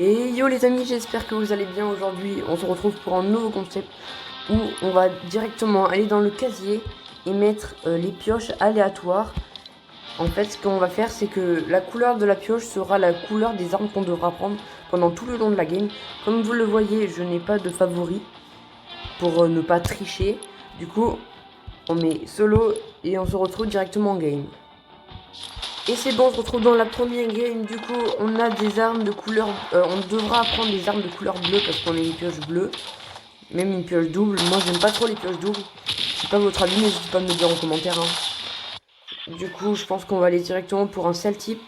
Et yo les amis, j'espère que vous allez bien. Aujourd'hui on se retrouve pour un nouveau concept où on va directement aller dans le casier et mettre les pioches aléatoires. En fait ce qu'on va faire c'est que la couleur de la pioche sera la couleur des armes qu'on devra prendre pendant tout le long de la game. Comme vous le voyez, je n'ai pas de favori pour ne pas tricher. Du coup on met solo et on se retrouve directement en game. Et c'est bon, on se retrouve dans la première game. Du coup, on a des armes de couleur... on devra prendre des armes de couleur bleue parce qu'on a une pioche bleue. Même une pioche double. Moi, j'aime pas trop les pioches doubles. Je sais pas votre avis, n'hésitez pas à me le dire en commentaire. Du coup, je pense qu'on va aller directement pour un seul type.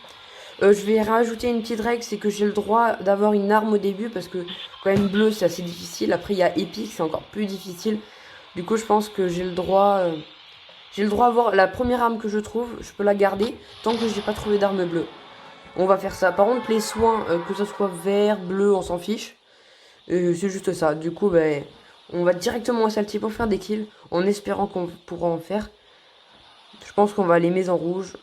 Je vais rajouter une petite règle, c'est que j'ai le droit d'avoir une arme au début parce que quand même bleu, c'est assez difficile. Après, il y a épique, c'est encore plus difficile. Du coup, je pense que j'ai le droit... j'ai le droit d'avoir la première arme que je trouve, je peux la garder tant que j'ai pas trouvé d'arme bleue. On va faire ça. Par contre, les soins, que ce soit vert, bleu, on s'en fiche. C'est juste ça. Du coup, ben, on va directement à Salty pour faire des kills, en espérant qu'on pourra en faire. Je pense qu'on va aller maison rouge.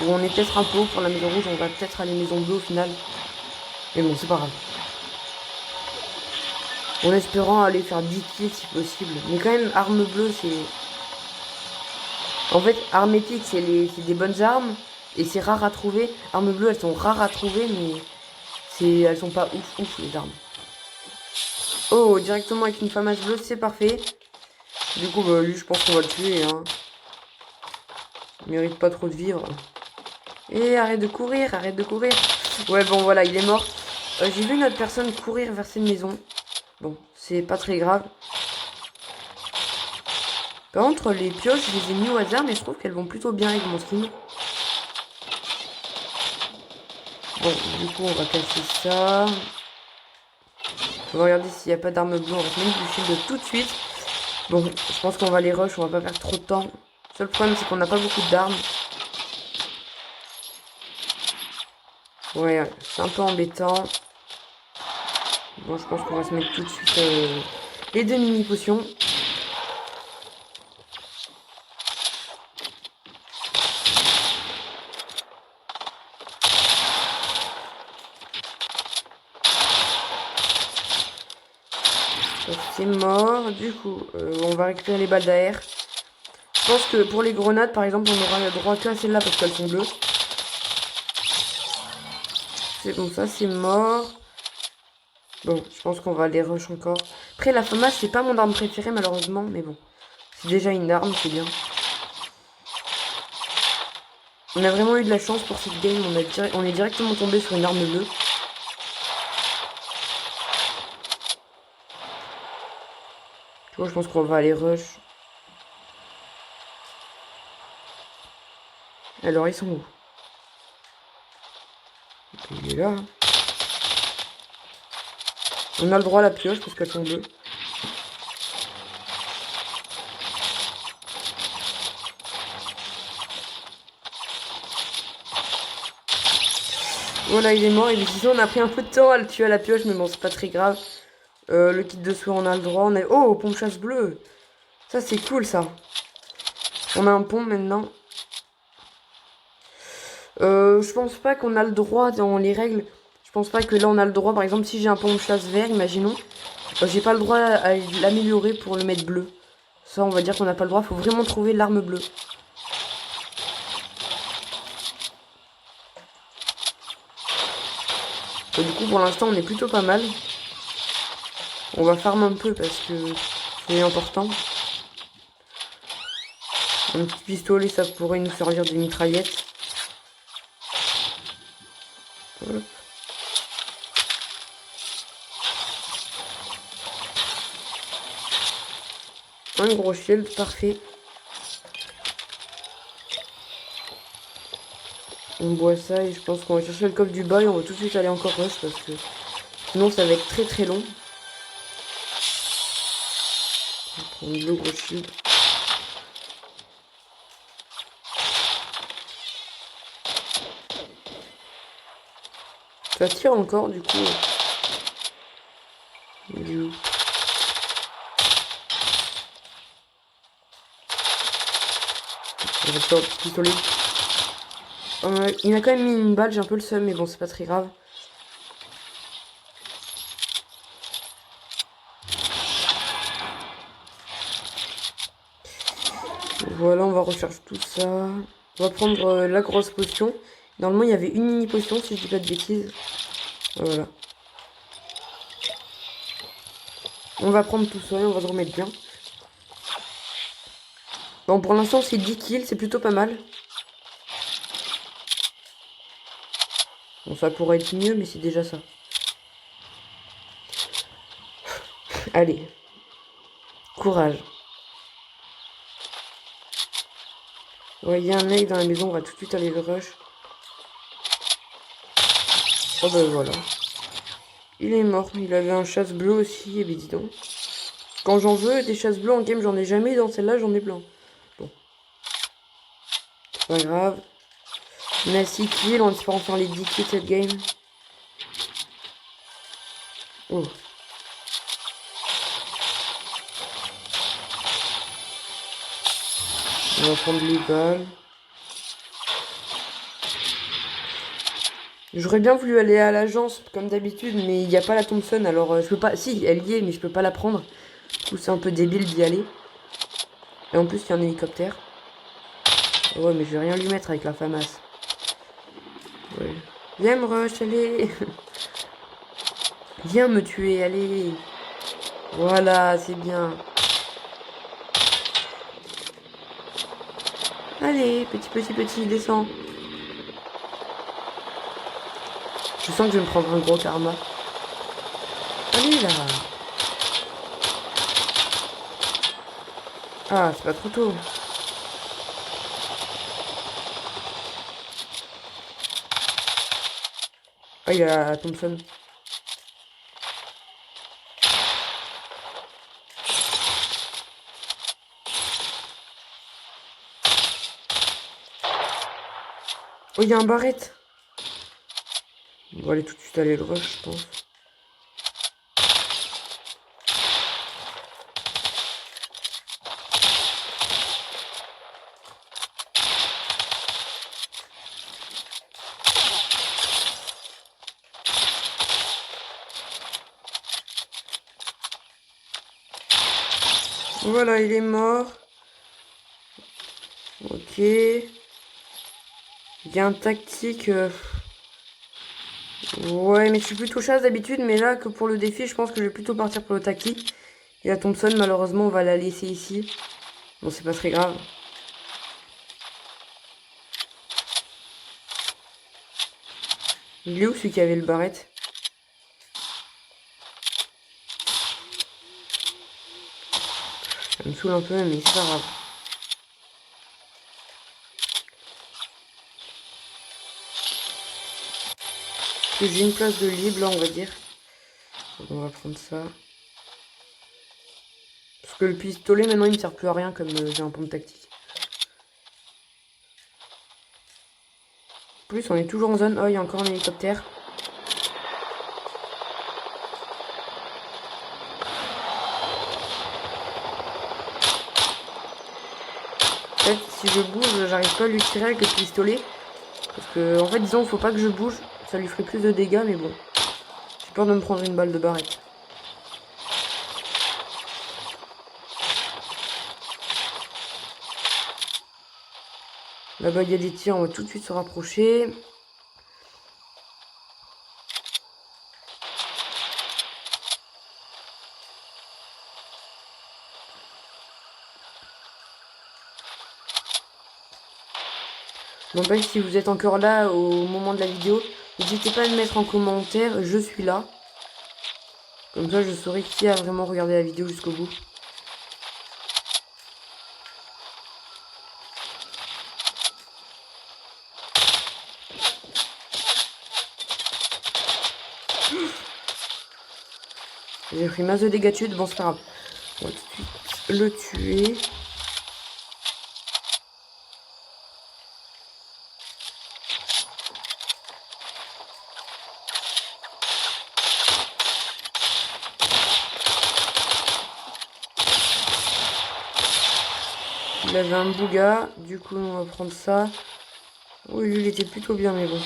Ou on est peut-être un peu haut pour la maison rouge, on va peut-être aller maison bleue au final. Mais bon, c'est pas grave. En espérant aller faire 10 kills si possible. Mais quand même, arme bleue, c'est... En fait, arme épique, c'est des bonnes armes. Et c'est rare à trouver. Armes bleues, elles sont rares à trouver, mais... elles sont pas ouf les armes. Oh, directement avec une famasse bleue, c'est parfait. Du coup, bah, lui, je pense qu'on va le tuer. Hein. Il mérite pas trop de vivre. Et arrête de courir, arrête de courir. Ouais, bon, voilà, il est mort. J'ai vu une autre personne courir vers cette maison. Bon, c'est pas très grave. Par contre, les pioches, je les ai mis au hasard, mais je trouve qu'elles vont plutôt bien avec mon skin. Bon, du coup, on va casser ça. On va regarder s'il n'y a pas d'arme bleue. On va se mettre du shield tout de suite. Bon, je pense qu'on va les rush, on va pas perdre trop de temps. Le seul problème, c'est qu'on n'a pas beaucoup d'armes. Ouais, c'est un peu embêtant. Bon, je pense qu'on va se mettre tout de suite les deux mini-potions. C'est mort. Du coup, on va récupérer les balles d'air. Je pense que pour les grenades, par exemple, on aura le droit qu'à celles-là parce qu'elles sont bleues. C'est bon, ça c'est mort. Bon, je pense qu'on va les rush encore. Après, la FAMAS, c'est pas mon arme préférée malheureusement, mais bon. C'est déjà une arme, c'est bien. On a vraiment eu de la chance pour cette game, on est directement tombé sur une arme bleue. Tu vois, je pense qu'on va aller rush. Alors, ils sont où? Il est là. Hein. On a le droit à la pioche parce qu'elles sont bleues. Voilà, il est mort. Et disons, on a pris un peu de temps à le tuer à la pioche, mais bon, c'est pas très grave. Le kit de soin, on a le droit. On a... Oh, pompe chasse bleue. Ça, c'est cool, ça. On a un pont maintenant. Je pense pas qu'on a le droit dans les règles. Je pense pas que là, on a le droit. Par exemple, si j'ai un pont de chasse vert, imaginons. J'ai pas le droit à l'améliorer pour le mettre bleu. Ça, on va dire qu'on n'a pas le droit. Faut vraiment trouver l'arme bleue. Et du coup, pour l'instant, on est plutôt pas mal. On va farm un peu parce que c'est important. Un petit pistolet, ça pourrait nous servir de mitraillette. Hop. Un gros shield, parfait. On boit ça et je pense qu'on va chercher le coffre du bas et on va tout de suite aller encore rush parce que sinon ça va être très très long. On va prendre le gros shield. Ça tire encore du coup. Il est où? On va faire le pistolet. Il m'a quand même mis une balle, j'ai un peu le seum, mais bon, c'est pas très grave. Voilà, on va recharger tout ça. On va prendre la grosse potion. Normalement, il y avait une mini potion, si je dis pas de bêtises. Voilà. On va prendre tout ça et on va se remettre bien. Bon, pour l'instant, c'est 10 kills, c'est plutôt pas mal. Bon, ça pourrait être mieux, mais c'est déjà ça. Allez. Courage. Ouais, il y a un mec dans la maison, on va tout de suite aller le rush. Oh ben voilà. Il est mort. Il avait un chasse bleu aussi, et ben dis donc. Quand j'en veux des chasses bleues en game, j'en ai jamais. Dans celle-là, j'en ai plein. Bon. C'est pas grave. On a 6 kills, on espère en faire les 10 kills cette game. Oh. On va prendre les balles. J'aurais bien voulu aller à l'agence comme d'habitude, mais il n'y a pas la Thompson, alors je peux pas. Si, elle y est, mais je peux pas la prendre. Du coup, c'est un peu débile d'y aller. Et en plus, il y a un hélicoptère. Ouais, mais je vais rien lui mettre avec la FAMAS. Ouais. Viens me rush, allez. Viens me tuer, allez. Voilà, c'est bien. Allez, petit, descends. Je sens que je vais me prendre un gros karma. Allez là. Ah, c'est pas trop tôt. Ah, il y a Thompson. Oh, il y a un barrette. On va aller tout de suite aller le rush, je pense. Voilà, il est mort. Ok. Il y a un tactique. Ouais, mais je suis plutôt chasse d'habitude, mais là, que pour le défi, je pense que je vais plutôt partir pour le tactique. Et la Thompson, malheureusement, on va la laisser ici. Bon, c'est pas très grave. Il est où celui qui avait le barrette? Ça me saoule un peu, mais c'est pas grave. J'ai une place de libre, là, on va dire. Donc, on va prendre ça. Parce que le pistolet, maintenant, il me sert plus à rien, comme j'ai un pompe tactique. En plus, on est toujours en zone. Oh, il y a encore un hélicoptère. En fait, si je bouge, j'arrive pas à lui tirer avec le pistolet. Parce que, en fait, disons, faut pas que je bouge. Ça lui ferait plus de dégâts, mais bon. J'ai peur de me prendre une balle de barrette. Là-bas, il y a des tirs, on va tout de suite se rapprocher. Bon, bah, si vous êtes encore là au moment de la vidéo, n'hésitez pas à me mettre en commentaire, je suis là. Comme ça, je saurai qui a vraiment regardé la vidéo jusqu'au bout. J'ai pris masse de dégâts dessus, bon, c'est pas grave. On va tout de suite le tuer. Il avait un bouga, du coup on va prendre ça. Oui, lui, il était plutôt bien, mais bon.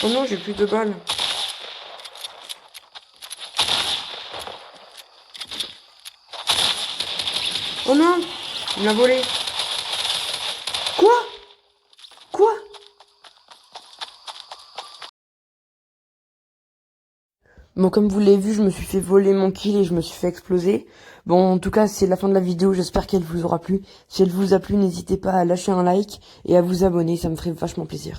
Oh non, j'ai plus de balles. Oh non, il m'a volé. Quoi? Quoi? Bon, comme vous l'avez vu, je me suis fait voler mon kill et je me suis fait exploser. Bon, en tout cas, c'est la fin de la vidéo. J'espère qu'elle vous aura plu. Si elle vous a plu, n'hésitez pas à lâcher un like et à vous abonner. Ça me ferait vachement plaisir.